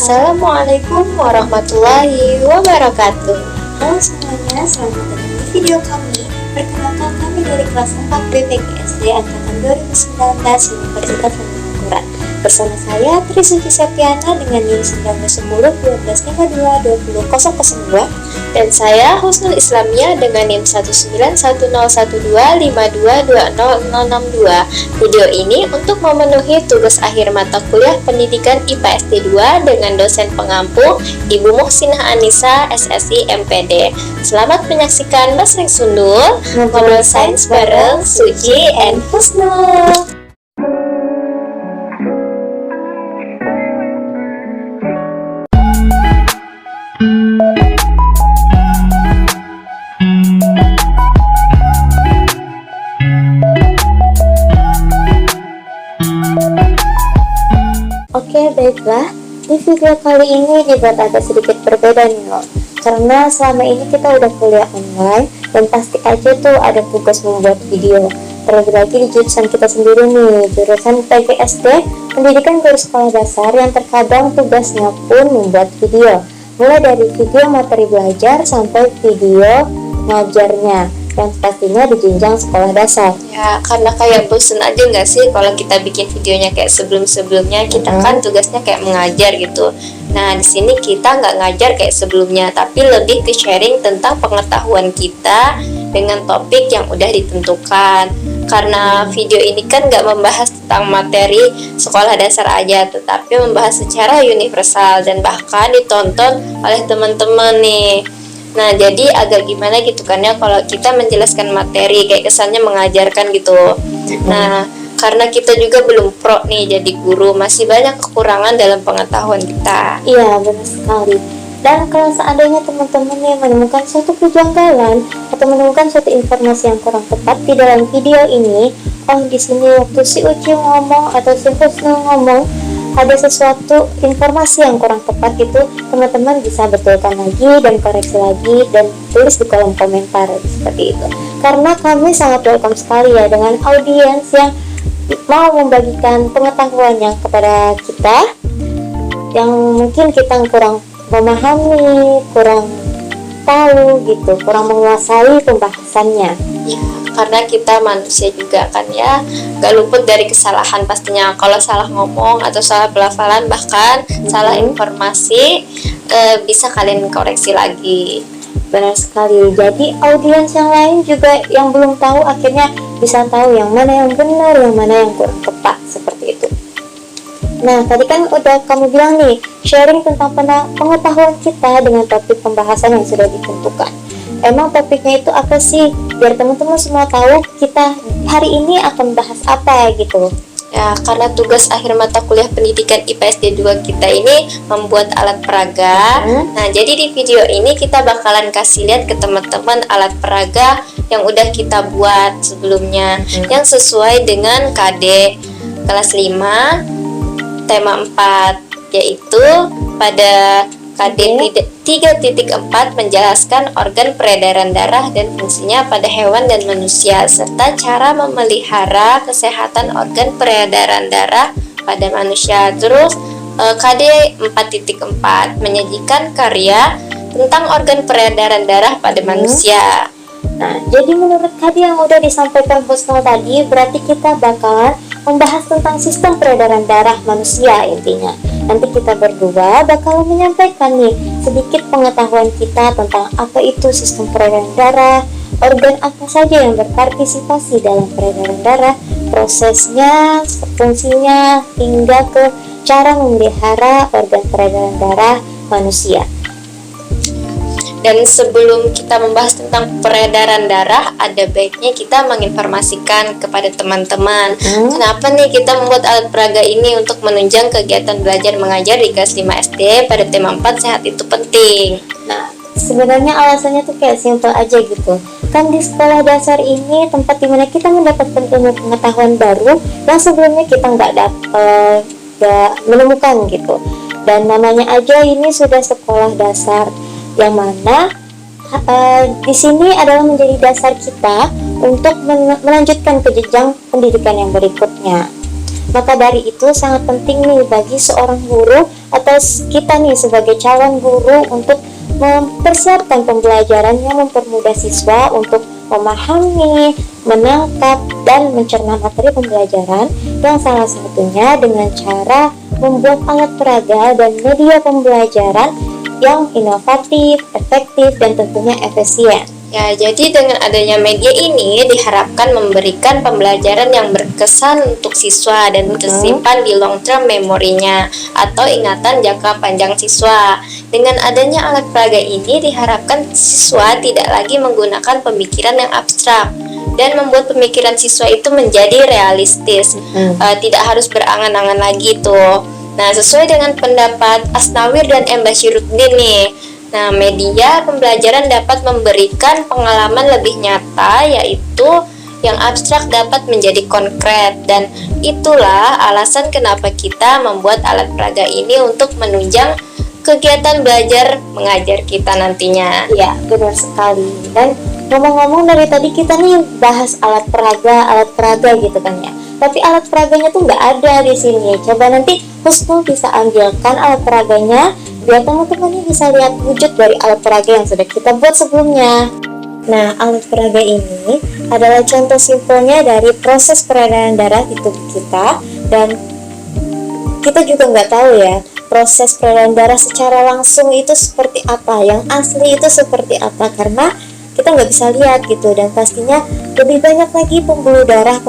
Assalamualaikum warahmatullahi wabarakatuh. Halo semuanya, selamat datang di video kami. Perkenalkan, kami dari kelas 4 BPGSD Angkatan 2019 Universitas Al-Quran. Bersama saya Trisuci Septiana dengan NIM 1910 1252 20002 Dan saya Husnul Islamia dengan NIM 1911012520062. Video ini untuk memenuhi tugas akhir mata kuliah pendidikan IPA SD2 dengan dosen pengampu Ibu Muhsinah Anissa, SSI MPD. Selamat menyaksikan Mas Reng Sundul, Ngobrol Sains bareng Suci and Husnul. Oke, baiklah. Di video kali ini dibuat agak sedikit berbeda nih loh. Karena selama ini kita udah kuliah online dan pasti aja tuh ada tugas membuat video. Terlebih lagi di jurusan kita sendiri nih, jurusan PGSD, Pendidikan Guru Sekolah Dasar, yang terkadang tugasnya pun membuat video. Mulai dari video materi belajar sampai video ngajarnya, yang pastinya di jenjang sekolah dasar. Ya, karena kayak bosen aja nggak sih kalau kita bikin videonya kayak sebelum-sebelumnya. Kita kan tugasnya kayak mengajar gitu. Nah, di sini kita nggak ngajar kayak sebelumnya, tapi lebih ke sharing tentang pengetahuan kita dengan topik yang udah ditentukan. Karena video ini kan nggak membahas tentang materi sekolah dasar aja, tetapi membahas secara universal dan bahkan ditonton oleh teman-teman nih. Nah, jadi agak gimana gitu kan ya kalau kita menjelaskan materi kayak kesannya mengajarkan gitu. Nah, karena kita juga belum pro nih jadi guru, masih banyak kekurangan dalam pengetahuan kita. Iya, benar sekali. Dan kalau seandainya teman-teman yang menemukan suatu kejanggalan atau menemukan suatu informasi yang kurang tepat di dalam video ini, di sini waktu si Uci ngomong atau si Husnul ngomong ada sesuatu informasi yang kurang tepat, itu teman-teman bisa betulkan lagi dan koreksi lagi dan tulis di kolom komentar seperti itu. Karena kami sangat welcome sekali ya dengan audiens yang mau membagikan pengetahuannya kepada kita yang mungkin kita kurang memahami, kurang tahu gitu, kurang menguasai pembahasannya. Ya, karena kita manusia juga kan ya, gak luput dari kesalahan pastinya. Kalau salah ngomong atau salah pelafalan bahkan salah informasi, bisa kalian koreksi lagi. Benar sekali. Jadi audiens yang lain juga yang belum tahu akhirnya bisa tahu yang mana yang benar, yang mana yang kurang tepat, seperti itu. Nah, tadi kan udah kamu bilang nih, sharing tentang pengetahuan kita dengan topik pembahasan yang sudah ditentukan. Emang topiknya itu apa sih? Biar teman-teman semua tahu kita hari ini akan bahas apa gitu. Ya, karena tugas akhir mata kuliah pendidikan IPA SD2 kita ini membuat alat peraga. Nah, jadi di video ini kita bakalan kasih lihat ke teman-teman alat peraga yang udah kita buat sebelumnya, yang sesuai dengan KD kelas 5 tema 4, yaitu pada KD 3.4 menjelaskan organ peredaran darah dan fungsinya pada hewan dan manusia, serta cara memelihara kesehatan organ peredaran darah pada manusia. Terus KD 4.4 menyajikan karya tentang organ peredaran darah pada manusia. Nah, jadi menurut KD yang udah disampaikan Husnul tadi, berarti kita bakalan membahas tentang sistem peredaran darah manusia intinya. Nanti kita berdua bakal menyampaikan nih sedikit pengetahuan kita tentang apa itu sistem peredaran darah, organ apa saja yang berpartisipasi dalam peredaran darah, prosesnya, fungsinya, hingga ke cara memelihara organ peredaran darah manusia. Dan sebelum kita membahas tentang peredaran darah, ada baiknya kita menginformasikan kepada teman-teman kenapa nih kita membuat alat peraga ini untuk menunjang kegiatan belajar mengajar di kelas 5 SD pada tema 4 sehat itu penting. Nah, sebenarnya alasannya tuh kayak simpel aja gitu. Kan di sekolah dasar ini tempat dimana kita mendapatkan ilmu pengetahuan baru yang sebelumnya kita nggak menemukan gitu. Dan namanya aja ini sudah sekolah dasar, yang mana di sini adalah menjadi dasar kita untuk melanjutkan ke jenjang pendidikan yang berikutnya. Maka dari itu sangat penting nih bagi seorang guru atau kita nih sebagai calon guru untuk mempersiapkan pembelajaran yang mempermudah siswa untuk memahami, menangkap, dan mencerna materi pembelajaran, yang salah satunya dengan cara membuat alat peraga dan media pembelajaran yang inovatif, efektif, dan tentunya efisien. Ya, jadi dengan adanya media ini diharapkan memberikan pembelajaran yang berkesan untuk siswa dan tersimpan di long term memorinya atau ingatan jangka panjang siswa. Dengan adanya alat peraga ini diharapkan siswa tidak lagi menggunakan pemikiran yang abstrak dan membuat pemikiran siswa itu menjadi realistis. Tidak harus berangan-angan lagi tuh. Nah, sesuai dengan pendapat Asnawir dan M. Bashiruddin nih. Nah, media pembelajaran dapat memberikan pengalaman lebih nyata, yaitu yang abstrak dapat menjadi konkret, dan itulah alasan kenapa kita membuat alat peraga ini untuk menunjang kegiatan belajar mengajar kita nantinya. Ya, benar sekali. Dan ngomong-ngomong dari tadi kita nih bahas alat peraga gitu kan ya. Tapi alat peraganya tuh nggak ada di sini. Coba nanti Husnul bisa ambilkan alat peraganya biar teman-teman bisa lihat wujud dari alat peraga yang sudah kita buat sebelumnya. Nah, alat peraga ini adalah contoh simpelnya dari proses peredaran darah di tubuh kita, dan kita juga nggak tahu ya proses peredaran darah secara langsung itu seperti apa, yang asli itu seperti apa, karena kita nggak bisa lihat gitu. Dan pastinya lebih banyak lagi pembuluh darah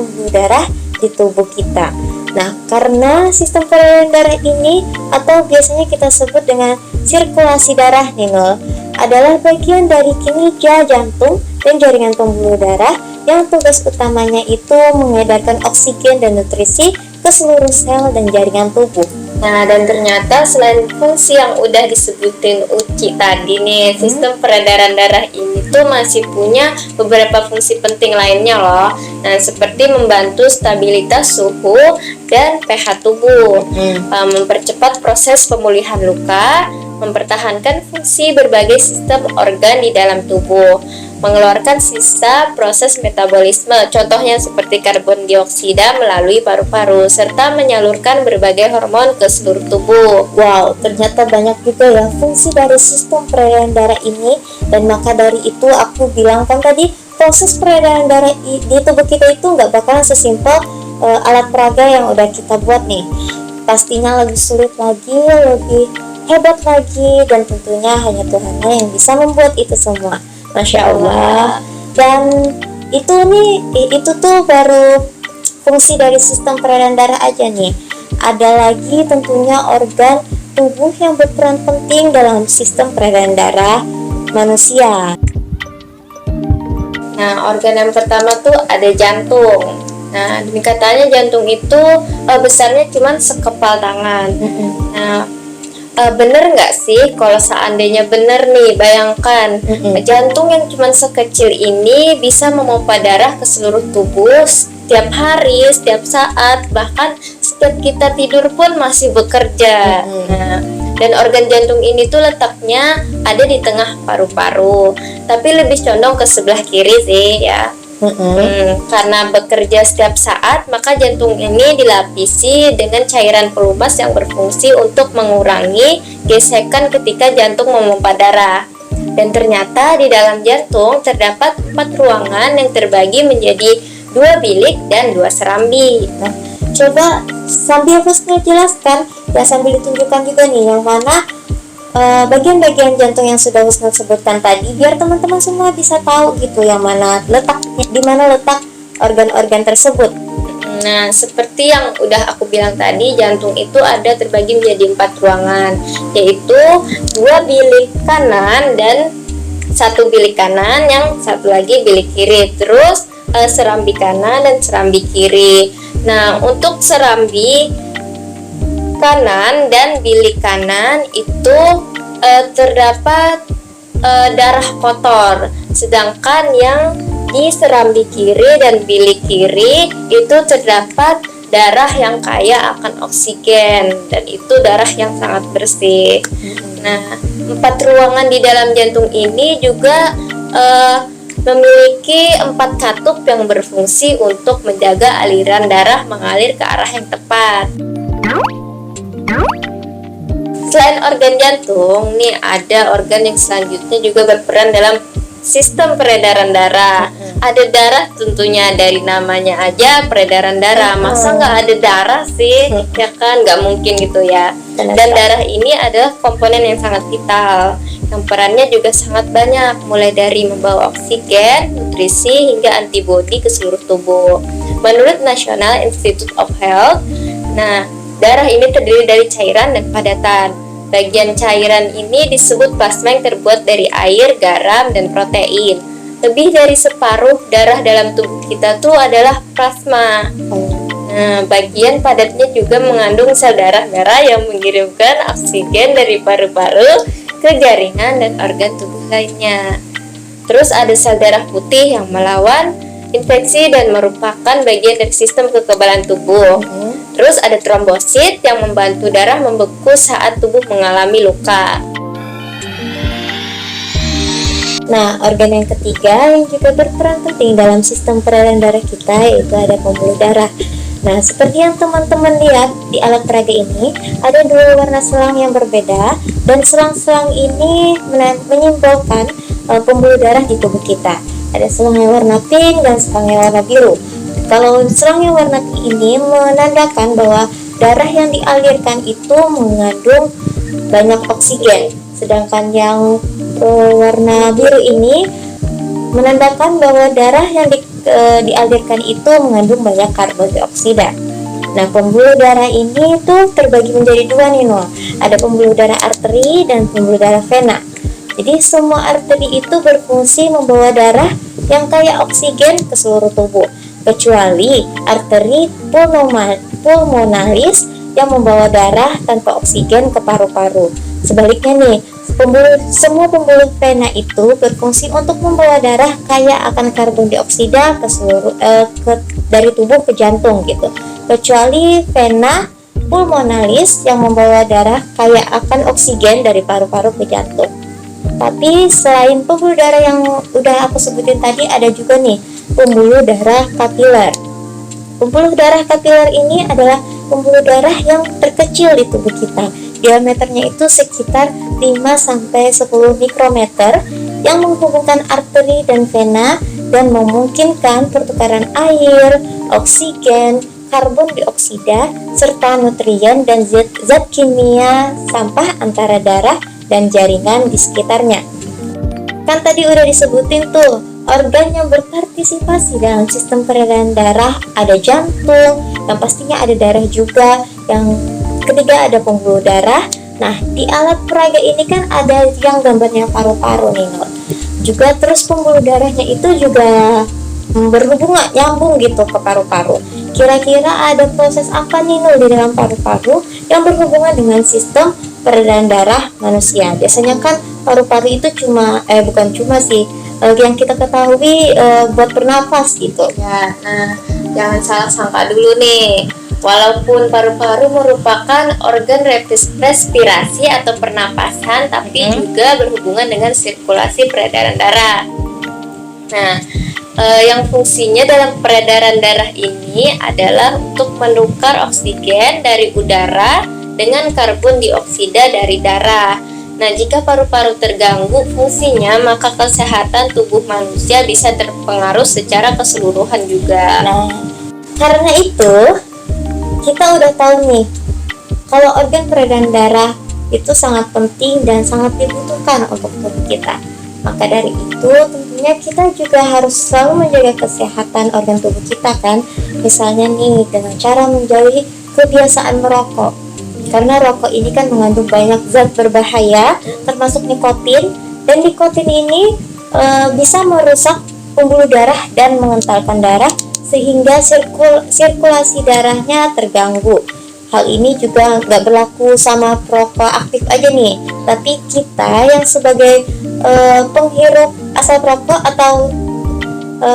di tubuh kita. Nah, karena sistem peredaran darah ini atau biasanya kita sebut dengan sirkulasi darah nih Nol, adalah bagian dari kinerja jantung dan jaringan pembuluh darah yang tugas utamanya itu mengedarkan oksigen dan nutrisi ke seluruh sel dan jaringan tubuh. Nah, dan ternyata selain fungsi yang udah disebutin Uci tadi nih, sistem peredaran darah ini tuh masih punya beberapa fungsi penting lainnya loh. Nah, seperti membantu stabilitas suhu dan pH tubuh, mempercepat proses pemulihan luka, mempertahankan fungsi berbagai sistem organ di dalam tubuh, mengeluarkan sisa proses metabolisme, contohnya seperti karbon dioksida melalui paru-paru, serta menyalurkan berbagai hormon ke seluruh tubuh. Wow, ternyata banyak juga ya fungsi dari sistem peredaran darah ini, dan maka dari itu aku bilang kan tadi proses peredaran darah di tubuh kita itu nggak bakalan sesimpel alat peraga yang udah kita buat nih. Pastinya lebih sulit lagi, lebih hebat lagi, dan tentunya hanya Tuhan yang bisa membuat itu semua. Masya Allah. Dan itu tuh baru fungsi dari sistem peredaran darah aja nih. Ada lagi tentunya organ tubuh yang berperan penting dalam sistem peredaran darah manusia. Nah, organ yang pertama tuh ada jantung. Nah, katanya jantung itu besarnya cuma sekepal tangan. Nah, bener nggak sih kalau seandainya bener nih, bayangkan jantung yang cuma sekecil ini bisa memompa darah ke seluruh tubuh setiap hari, setiap saat, bahkan setiap kita tidur pun masih bekerja. Nah, dan organ jantung ini tuh letaknya ada di tengah paru-paru, tapi lebih condong ke sebelah kiri sih ya. Karena bekerja setiap saat, maka jantung ini dilapisi dengan cairan pelumas yang berfungsi untuk mengurangi gesekan ketika jantung memompa darah. Dan ternyata di dalam jantung terdapat 4 ruangan yang terbagi menjadi 2 bilik dan 2 serambi. Nah, coba sambil Husnul jelaskan ya, sambil ditunjukkan juga nih yang mana bagian-bagian jantung yang sudah Husnul sebutkan tadi, biar teman-teman semua bisa tahu gitu yang mana letaknya, di mana letak organ-organ tersebut. Nah, seperti yang udah aku bilang tadi, jantung itu ada terbagi menjadi 4 ruangan, yaitu 2 bilik kanan dan 1 bilik kanan, yang satu lagi bilik kiri. Terus serambi kanan dan serambi kiri. Nah, untuk serambi kanan dan bilik kanan itu terdapat darah kotor, sedangkan yang di serambi kiri dan bilik kiri itu terdapat darah yang kaya akan oksigen, dan itu darah yang sangat bersih. Nah, 4 ruangan di dalam jantung ini juga memiliki 4 katup yang berfungsi untuk menjaga aliran darah mengalir ke arah yang tepat. Selain organ jantung, nih ada organ yang selanjutnya juga berperan dalam sistem peredaran darah. Ada darah tentunya, dari namanya aja peredaran darah. Masa nggak ada darah sih? Ya kan, nggak mungkin gitu ya. Dan darah ini adalah komponen yang sangat vital, yang perannya juga sangat banyak, mulai dari membawa oksigen, nutrisi, hingga antibodi ke seluruh tubuh. Menurut National Institute of Health, nah, darah ini terdiri dari cairan dan padatan. Bagian cairan ini disebut plasma yang terbuat dari air, garam, dan protein. Lebih dari separuh darah dalam tubuh kita tuh adalah plasma. Nah, bagian padatnya juga mengandung sel darah merah yang mengirimkan oksigen dari paru-paru ke jaringan dan organ tubuh lainnya. Terus ada sel darah putih yang melawan infeksi dan merupakan bagian dari sistem kekebalan tubuh. Terus ada trombosit yang membantu darah membeku saat tubuh mengalami luka. Nah, organ yang ketiga yang juga berperan penting dalam sistem peredaran darah kita yaitu ada pembuluh darah. Nah, seperti yang teman-teman lihat di alat peraga ini, ada dua warna selang yang berbeda dan selang-selang ini menyimbolkan pembuluh darah di tubuh kita. Ada selang yang warna pink dan selang yang warna biru. Kalau selang yang warna pink ini menandakan bahwa darah yang dialirkan itu mengandung banyak oksigen, sedangkan yang warna biru ini menandakan bahwa darah yang dialirkan itu mengandung banyak karbon dioksida. Nah, pembuluh darah ini tuh terbagi menjadi dua nih, Noah. Ada pembuluh darah arteri dan pembuluh darah vena. Jadi semua arteri itu berfungsi membawa darah yang kaya oksigen ke seluruh tubuh, kecuali arteri pulmonalis yang membawa darah tanpa oksigen ke paru-paru. Sebaliknya nih, semua pembuluh vena itu berfungsi untuk membawa darah kaya akan karbon dioksida ke seluruh dari tubuh ke jantung gitu. Kecuali vena pulmonalis yang membawa darah kaya akan oksigen dari paru-paru ke jantung. Tapi selain pembuluh darah yang udah aku sebutin tadi, ada juga nih pembuluh darah kapiler. Pembuluh darah kapiler ini adalah pembuluh darah yang terkecil di tubuh kita. Diameternya itu sekitar 5-10 mikrometer yang menghubungkan arteri dan vena dan memungkinkan pertukaran air, oksigen, karbon dioksida, serta nutrien dan zat kimia sampah antara darah dan jaringan di sekitarnya. Kan tadi udah disebutin tuh, organ yang berpartisipasi dalam sistem peredaran darah ada jantung, yang pastinya ada darah juga. Yang ketiga ada pembuluh darah. Nah, di alat peraga ini kan ada yang gambarnya paru-paru nih, juga terus pembuluh darahnya itu juga berhubungan nyambung gitu ke paru-paru. Kira-kira ada proses apa nih di dalam paru-paru yang berhubungan dengan sistem peredaran darah manusia? Biasanya kan paru-paru itu bukan cuma sih yang kita ketahui buat bernapas gitu ya. Nah, jangan salah sangka dulu nih, walaupun paru-paru merupakan organ respirasi atau pernapasan, tapi juga berhubungan dengan sirkulasi peredaran darah. Nah, yang fungsinya dalam peredaran darah ini adalah untuk menukar oksigen dari udara dengan karbon dioksida dari darah. Nah, jika paru-paru terganggu fungsinya, maka kesehatan tubuh manusia bisa terpengaruh secara keseluruhan juga. Nah, karena itu kita udah tahu nih, kalau organ peredaran darah itu sangat penting dan sangat dibutuhkan untuk tubuh kita. Maka dari itu tentunya kita juga harus selalu menjaga kesehatan organ tubuh kita kan. Misalnya nih, dengan cara menjauhi kebiasaan merokok. Karena rokok ini kan mengandung banyak zat berbahaya, termasuk nikotin. Dan nikotin ini bisa merusak pembuluh darah dan mengentalkan darah sehingga sirkulasi darahnya terganggu. Hal ini juga nggak berlaku sama perokok aktif aja nih, tapi kita yang sebagai penghirup asap rokok atau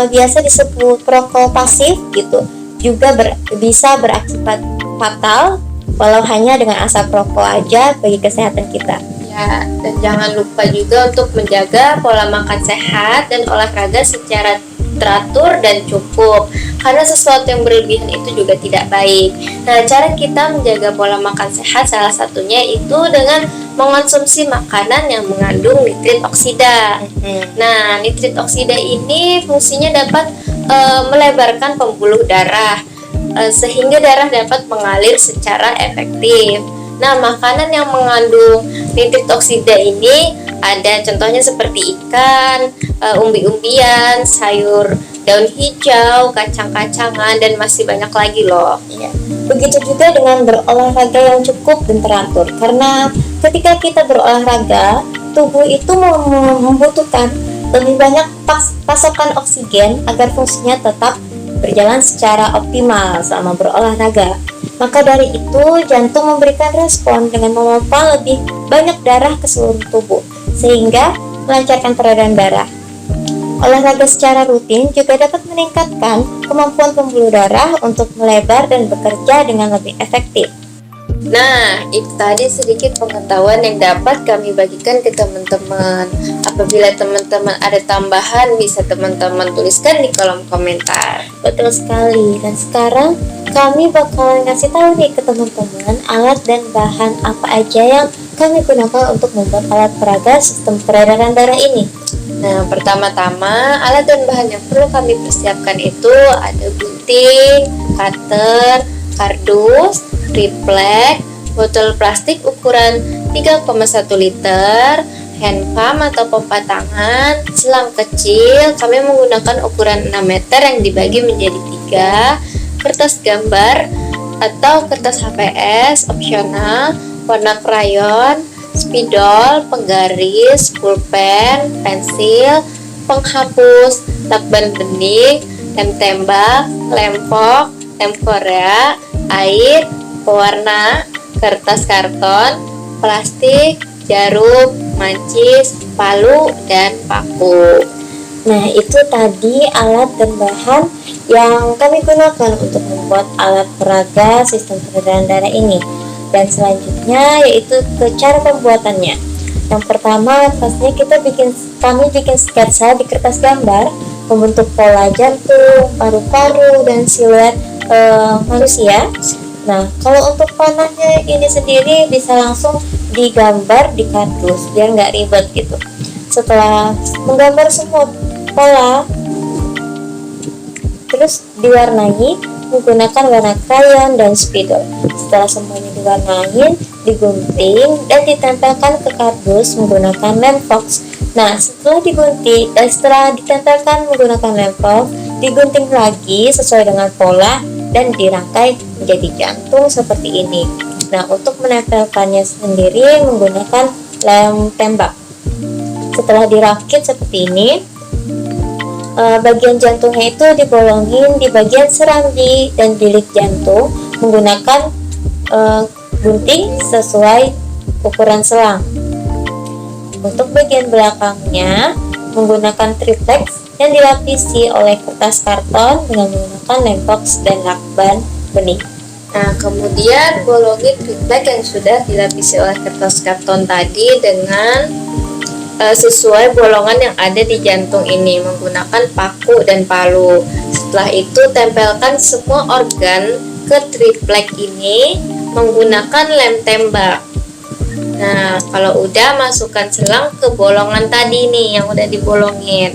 biasa disebut perokok pasif gitu, juga bisa berakibat fatal walau hanya dengan asap rokok aja bagi kesehatan kita. Ya, dan jangan lupa juga untuk menjaga pola makan sehat dan olahraga secara teratur dan cukup, karena sesuatu yang berlebihan itu juga tidak baik. Nah, cara kita menjaga pola makan sehat salah satunya itu dengan mengonsumsi makanan yang mengandung nitrit oksida. Nah, nitrit oksida ini fungsinya dapat melebarkan pembuluh darah, sehingga darah dapat mengalir secara efektif. Nah, makanan yang mengandung nitrit oksida ini ada contohnya seperti ikan, umbi-umbian, sayur daun hijau, kacang-kacangan, dan masih banyak lagi loh. Ya. Begitu juga dengan berolahraga yang cukup dan teratur, karena ketika kita berolahraga, tubuh itu membutuhkan lebih banyak pasokan oksigen agar fungsinya tetap berjalan secara optimal selama berolahraga. Maka dari itu, jantung memberikan respon dengan memompa lebih banyak darah ke seluruh tubuh, sehingga melancarkan peredaran darah. Olahraga secara rutin juga dapat meningkatkan kemampuan pembuluh darah untuk melebar dan bekerja dengan lebih efektif. Nah, itu tadi sedikit pengetahuan yang dapat kami bagikan ke teman-teman. Apabila teman-teman ada tambahan, bisa teman-teman tuliskan di kolom komentar. Betul sekali. Dan sekarang kami bakalan ngasih tahu nih ke teman-teman alat dan bahan apa aja yang kami gunakan untuk membuat alat peraga sistem peredaran darah ini. Nah, pertama-tama alat dan bahan yang perlu kami persiapkan itu ada gunting, cutter, kardus, triplek, botol plastik ukuran 3,1 liter, hand pump atau pompa tangan, selang kecil, kami menggunakan ukuran 6 meter yang dibagi menjadi 3, kertas gambar atau kertas HPS opsional, warna krayon, spidol, penggaris, pulpen, pensil, penghapus, lakban bening, lem tembak, lem pok, lem korea, air, pewarna, kertas karton, plastik, jarum, mancis, palu, dan paku. Nah, itu tadi alat dan bahan yang kami gunakan untuk membuat alat peraga sistem peredaran darah ini. Dan selanjutnya yaitu ke cara pembuatannya. Yang pertama, pastinya kami bikin sketsa di kertas gambar membentuk pola jantung, paru-paru, dan siluet manusia. Nah, kalau untuk panahnya ini sendiri bisa langsung digambar di kardus biar nggak ribet gitu. Setelah menggambar semua pola, terus diwarnai menggunakan warna krayon dan spidol. Setelah semuanya diwarnai, digunting dan ditempelkan ke kardus menggunakan lem fox. Nah, setelah ditempelkan menggunakan lem fox, digunting lagi sesuai dengan pola dan dirangkai menjadi jantung seperti ini. Nah, untuk menempelkannya sendiri menggunakan lem tembak. Setelah dirakit seperti ini, bagian jantungnya itu dibolongin di bagian serambi dan bilik jantung menggunakan gunting sesuai ukuran selang. Untuk bagian belakangnya menggunakan triplex yang dilapisi oleh kertas karton dengan menggunakan lem fox dan lakban bening. Nah, kemudian bolongin triplek yang sudah dilapisi oleh kertas karton tadi dengan sesuai bolongan yang ada di jantung ini menggunakan paku dan palu. Setelah itu tempelkan semua organ ke triplek ini menggunakan lem tembak. Nah, kalau udah masukkan selang ke bolongan tadi nih yang udah dibolongin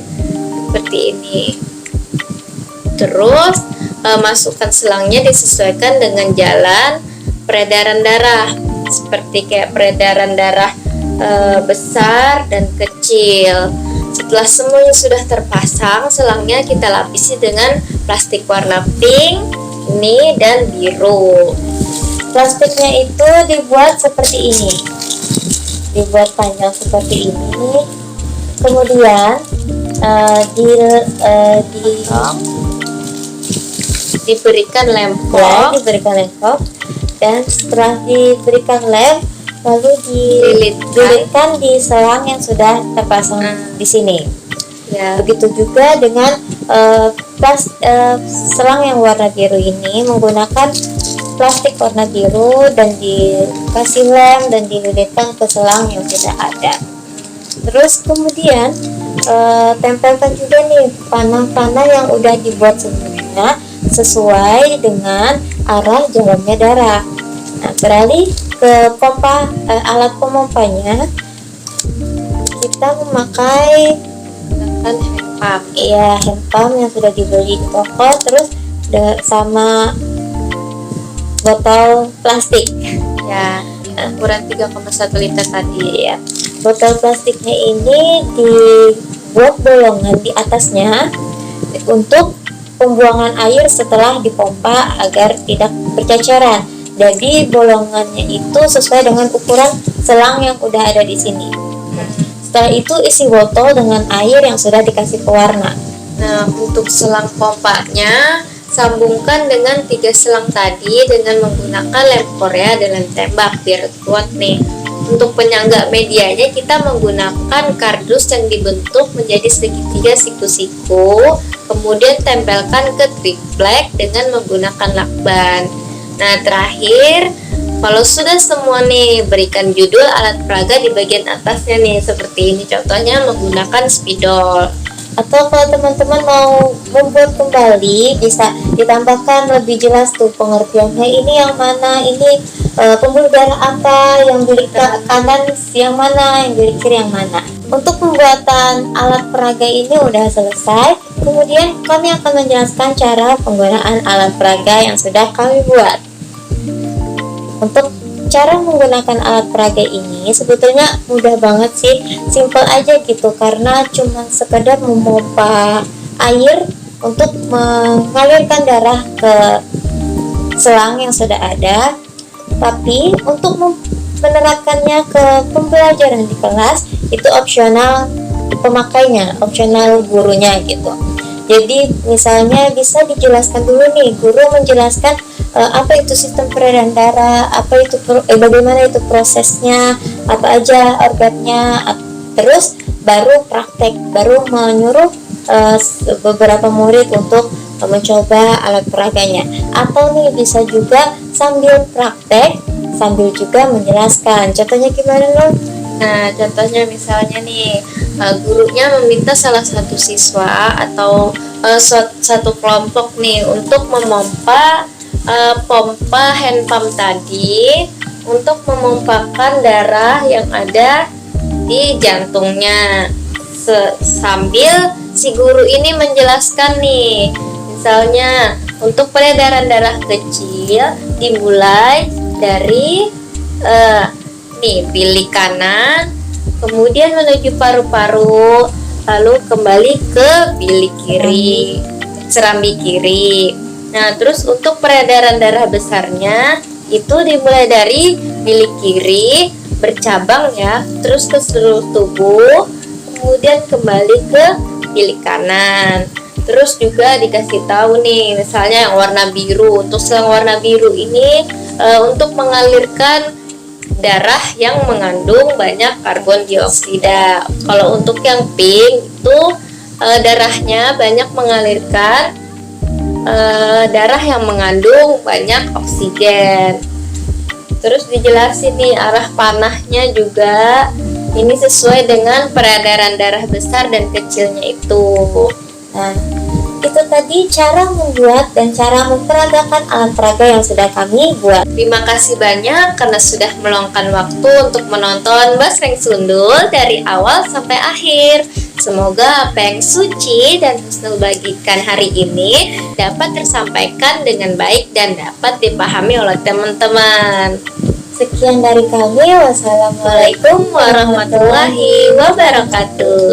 seperti ini. Terus masukkan selangnya disesuaikan dengan jalan peredaran darah, seperti kayak peredaran darah besar dan kecil. Setelah semuanya sudah terpasang, selangnya kita lapisi dengan plastik warna pink ini dan biru. Plastiknya itu dibuat seperti ini, dibuat panjang seperti ini, kemudian diberikan lem pok, dan setelah diberikan lem lalu dililitkan di selang yang sudah terpasang di sini. Ya. Begitu juga dengan selang yang warna biru ini menggunakan plastik warna biru dan dikasih lem dan dililitkan ke selang yang sudah ada. Terus kemudian tempelkan juga nih panah-panah yang udah dibuat sebelumnya sesuai dengan arah jalannya darah. Nah, beralih ke alat pemompanya, kita memakai hand pump. ya hand pump yang sudah dibeli di toko, terus sama botol plastik Ya, ukuran 3,1 liter tadi. ya. Botol plastiknya ini dibuat bolongan di atasnya untuk pembuangan air setelah dipompa agar tidak berceceran. Jadi bolongannya itu sesuai dengan ukuran selang yang udah ada di sini. Setelah itu isi botol dengan air yang sudah dikasih pewarna. Nah, untuk selang pompanya sambungkan dengan 3 selang tadi dengan menggunakan lem Korea dan lem tembak biar kuat nih. Untuk penyangga medianya kita menggunakan kardus yang dibentuk menjadi segitiga siku-siku, kemudian tempelkan ke triplek dengan menggunakan lakban. Nah, terakhir kalau sudah semua nih, berikan judul alat peraga di bagian atasnya nih, seperti ini contohnya menggunakan spidol. Atau kalau teman-teman mau membuat kembali, bisa ditambahkan lebih jelas tuh pengertiannya, ini yang mana, ini pembuluh darah apa, yang bilik kanan yang mana, yang bilik kiri yang mana. Untuk pembuatan alat peraga ini udah selesai. Kemudian kami akan menjelaskan cara penggunaan alat peraga yang sudah kami buat. Untuk cara menggunakan alat peraga ini sebetulnya mudah banget sih, simple aja gitu, karena cuma sekedar memompa air untuk mengalirkan darah ke selang yang sudah ada. Tapi untuk menerapkannya ke pembelajaran di kelas itu opsional pemakainya, opsional gurunya gitu. Jadi misalnya bisa dijelaskan dulu nih, guru menjelaskan apa itu sistem peredaran darah, apa itu bagaimana itu prosesnya, apa aja organnya, terus baru praktek, baru menyuruh beberapa murid untuk mencoba alat peraganya. Atau nih bisa juga sambil praktek sambil juga menjelaskan. Contohnya gimana loh? Nah, contohnya misalnya nih, gurunya meminta salah satu siswa atau satu kelompok nih untuk memompa pompa hand pump tadi untuk memompakan darah yang ada di jantungnya. Sambil si guru ini menjelaskan nih, misalnya untuk peredaran darah kecil dimulai dari bilik kanan, kemudian menuju paru-paru, lalu kembali ke bilik kiri, serambi kiri. Nah, terus untuk peredaran darah besarnya itu dimulai dari bilik kiri, bercabang ya, terus ke seluruh tubuh, kemudian kembali ke bilik kanan. Terus juga dikasih tahu nih, misalnya yang warna biru, untuk selang warna biru ini untuk mengalirkan darah yang mengandung banyak karbon dioksida. Kalau untuk yang pink itu darahnya banyak mengalirkan darah yang mengandung banyak oksigen. Terus dijelasin nih arah panahnya juga ini sesuai dengan peredaran darah besar dan kecilnya itu. Nah, itu tadi cara membuat dan cara memperagakan alat peraga yang sudah kami buat. Terima kasih banyak karena sudah meluangkan waktu untuk menonton Basreng Sundul dari awal sampai akhir. Semoga apa yang Suci dan Husnul bagikan hari ini dapat tersampaikan dengan baik dan dapat dipahami oleh teman-teman. Sekian dari kami. Wassalamualaikum Waalaikumsalam warahmatullahi wabarakatuh.